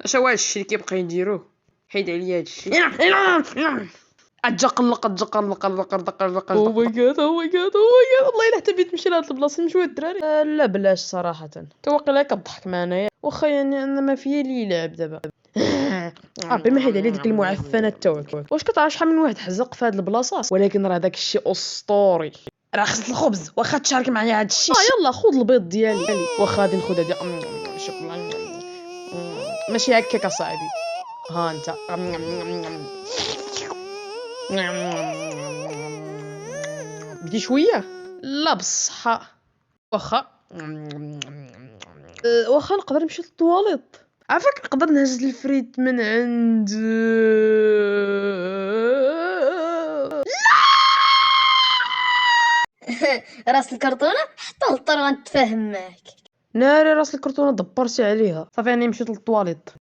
شو هادشي اللي كيبقى يديروه؟ حيد عليا هادشي. اجا قلق او ماي جاد او ماي جاد او ماي جاد، والله الا حتى بغيت نمشي لهاد البلاصه نمشيو الدراري. لا بلاش صراحه، توقيلا كضحك معايا واخا يعني انا ما فيا لي لعب دابا. ربي ما حيد عليا ديك المعفنه تاعك. واش كتعرف شحال من واحد حزق في هاد البلاصه؟ ولكن راه داك الشيء اسطوري. راه خصت الخبز واخا تشارك معايا هاد الشيء. يلا خذ البيض ديالي واخا غادي ناخذ هادي. شكرا. ماشي هكاك اصاحبي، ها انت. بدي شويه. لا بصحة. واخا واخا نقدر نمشي للطواليط. عافاك نقدر نهز الفريت من عند. راس الكرتونه حتى الطر غنتفاهم معاك. ناري راس الكرتونه دبرتي عليها. صافي انا مشيت للطواليط.